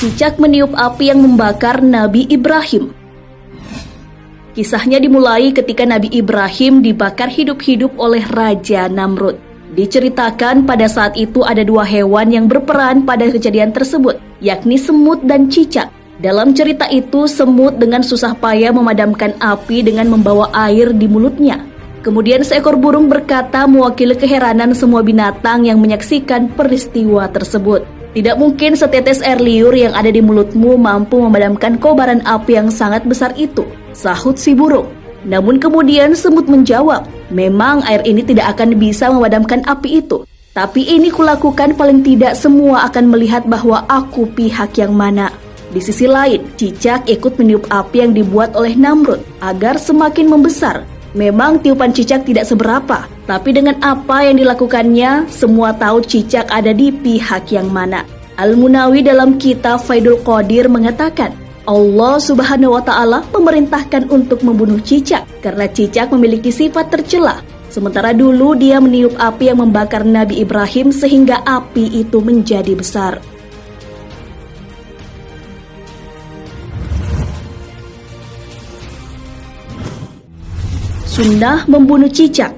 Cicak meniup api yang membakar Nabi Ibrahim. Kisahnya dimulai ketika Nabi Ibrahim dibakar hidup-hidup oleh Raja Namrud. Diceritakan pada saat itu ada dua hewan yang berperan pada kejadian tersebut, yakni semut dan cicak. Dalam cerita itu, semut dengan susah payah memadamkan api dengan membawa air di mulutnya. Kemudian seekor burung berkata mewakili keheranan semua binatang yang menyaksikan peristiwa tersebut. Tidak mungkin setetes air liur yang ada di mulutmu mampu memadamkan kobaran api yang sangat besar itu, sahut si burung. Namun kemudian semut menjawab, memang air ini tidak akan bisa memadamkan api itu. Tapi ini kulakukan paling tidak semua akan melihat bahwa aku pihak yang mana. Di sisi lain, cicak ikut meniup api yang dibuat oleh Namrud agar semakin membesar. Memang tiupan cicak tidak seberapa, tapi dengan apa yang dilakukannya, semua tahu cicak ada di pihak yang mana. Al-Munawi dalam kitab Faidul Qadir mengatakan, Allah Subhanahu wa Ta'ala memerintahkan untuk membunuh cicak karena cicak memiliki sifat tercela. Sementara dulu dia meniup api yang membakar Nabi Ibrahim sehingga api itu menjadi besar. Sunnah membunuh cicak.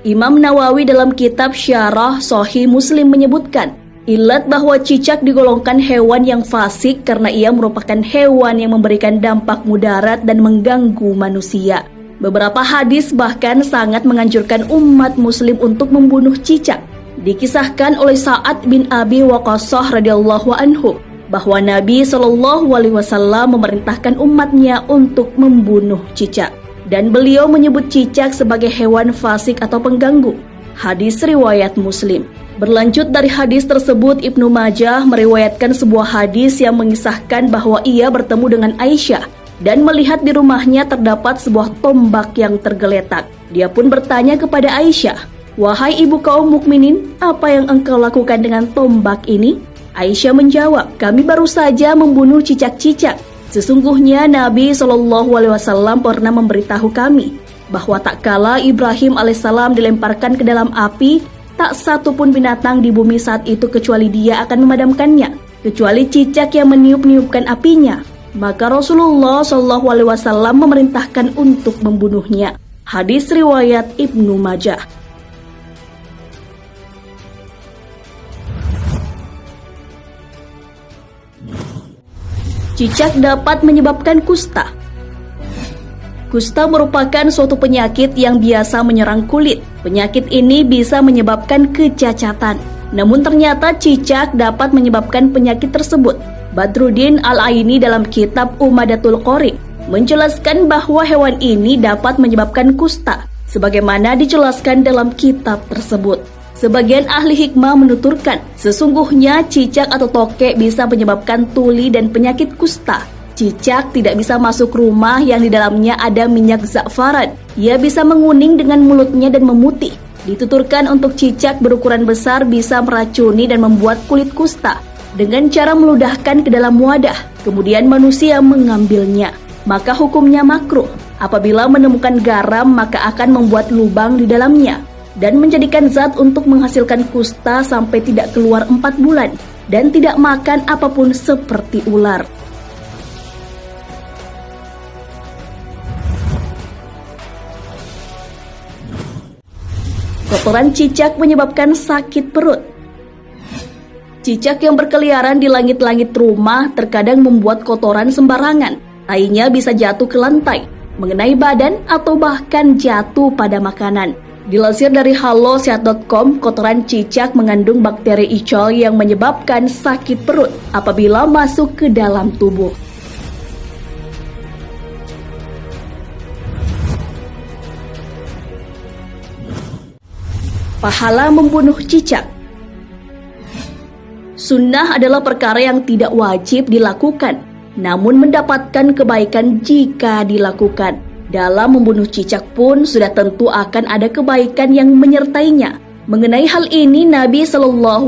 Imam Nawawi dalam kitab Syarah Sahih Muslim menyebutkan, ilat bahwa cicak digolongkan hewan yang fasik karena ia merupakan hewan yang memberikan dampak mudarat dan mengganggu manusia. Beberapa hadis bahkan sangat menganjurkan umat muslim untuk membunuh cicak. Dikisahkan oleh Sa'ad bin Abi Waqqas radhiyallahu anhu bahwa Nabi SAW memerintahkan umatnya untuk membunuh cicak. Dan beliau menyebut cicak sebagai hewan fasik atau pengganggu. Hadis riwayat Muslim. Berlanjut dari hadis tersebut, Ibnu Majah meriwayatkan sebuah hadis yang mengisahkan bahwa ia bertemu dengan Aisyah dan melihat di rumahnya terdapat sebuah tombak yang tergeletak. Dia pun bertanya kepada Aisyah, "Wahai ibu kaum mukminin, apa yang engkau lakukan dengan tombak ini?" Aisyah menjawab, "Kami baru saja membunuh cicak-cicak. Sesungguhnya Nabi SAW pernah memberitahu kami bahwa tak kala Ibrahim alaihissalam dilemparkan ke dalam api, tak satu pun binatang di bumi saat itu kecuali dia akan memadamkannya, kecuali cicak yang meniup-niupkan apinya. Maka Rasulullah SAW memerintahkan untuk membunuhnya." Hadis riwayat Ibnu Majah. Cicak dapat menyebabkan kusta. Kusta merupakan suatu penyakit yang biasa menyerang kulit. Penyakit ini bisa menyebabkan kecacatan. Namun ternyata cicak dapat menyebabkan penyakit tersebut. Badruddin Al-Aini dalam kitab Umadatul Qori menjelaskan bahwa hewan ini dapat menyebabkan kusta, sebagaimana dijelaskan dalam kitab tersebut. Sebagian ahli hikmah menuturkan, sesungguhnya cicak atau tokek bisa menyebabkan tuli dan penyakit kusta. Cicak tidak bisa masuk rumah yang di dalamnya ada minyak za'faran. Ia bisa menguning dengan mulutnya dan memutih. Dituturkan untuk cicak berukuran besar bisa meracuni dan membuat kulit kusta dengan cara meludahkan ke dalam wadah, kemudian manusia mengambilnya. Maka hukumnya makruh. Apabila menemukan garam, maka akan membuat lubang di dalamnya dan menjadikan zat untuk menghasilkan kusta sampai tidak keluar 4 bulan dan tidak makan apapun seperti ular. Kotoran cicak menyebabkan sakit perut. Cicak yang berkeliaran di langit-langit rumah terkadang membuat kotoran sembarangan. Tainya bisa jatuh ke lantai, mengenai badan, atau bahkan jatuh pada makanan. Dilansir dari halosehat.com, kotoran cicak mengandung bakteri E. coli yang menyebabkan sakit perut apabila masuk ke dalam tubuh. Pahala membunuh cicak. Sunnah adalah perkara yang tidak wajib dilakukan, namun mendapatkan kebaikan jika dilakukan. Dalam membunuh cicak pun sudah tentu akan ada kebaikan yang menyertainya. Mengenai hal ini, Nabi SAW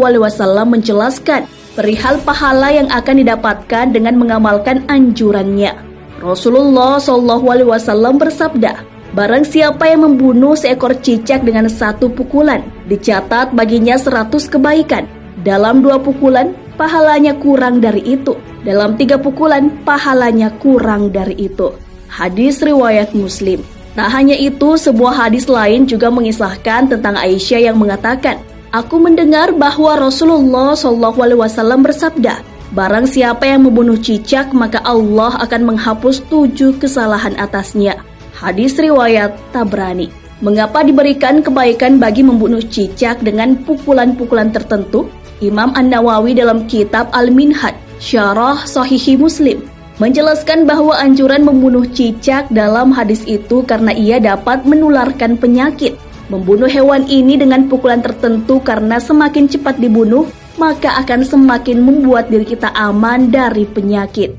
menjelaskan perihal pahala yang akan didapatkan dengan mengamalkan anjurannya. Rasulullah SAW bersabda, "Barang siapa yang membunuh seekor cicak dengan 1 pukulan, dicatat baginya 100 kebaikan. Dalam 2 pukulan, pahalanya kurang dari itu. Dalam 3 pukulan, pahalanya kurang dari itu. Hadis riwayat Muslim. Tak hanya itu, sebuah hadis lain juga mengisahkan tentang Aisyah yang mengatakan, "Aku mendengar bahwa Rasulullah SAW bersabda, barang siapa yang membunuh cicak, maka Allah akan menghapus 7 kesalahan atasnya." Hadis riwayat Tabrani. Mengapa diberikan kebaikan bagi membunuh cicak dengan pukulan-pukulan tertentu? Imam An-Nawawi dalam kitab Al-Minhaj, Syarah Sahih Muslim, menjelaskan bahwa anjuran membunuh cicak dalam hadis itu karena ia dapat menularkan penyakit. Membunuh hewan ini dengan pukulan tertentu karena semakin cepat dibunuh, maka akan semakin membuat diri kita aman dari penyakit.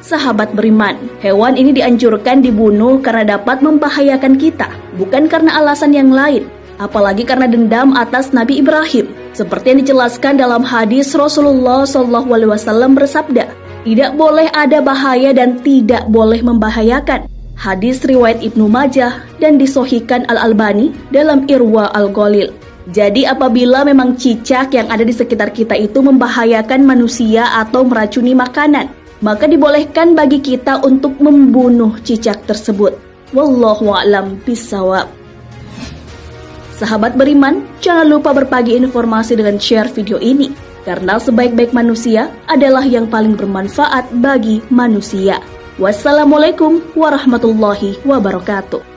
Sahabat beriman, hewan ini dianjurkan dibunuh karena dapat membahayakan kita, bukan karena alasan yang lain, apalagi karena dendam atas Nabi Ibrahim. Seperti yang dijelaskan dalam hadis, Rasulullah SAW bersabda, "Tidak boleh ada bahaya dan tidak boleh membahayakan." Hadis riwayat Ibnu Majah dan disahihkan Al-Albani dalam Irwa Al-Ghalil. Jadi apabila memang cicak yang ada di sekitar kita itu membahayakan manusia atau meracuni makanan, maka dibolehkan bagi kita untuk membunuh cicak tersebut. Wallahu a'lam bishawab. Sahabat beriman, jangan lupa berbagi informasi dengan share video ini, karena sebaik-baik manusia adalah yang paling bermanfaat bagi manusia. Wassalamualaikum warahmatullahi wabarakatuh.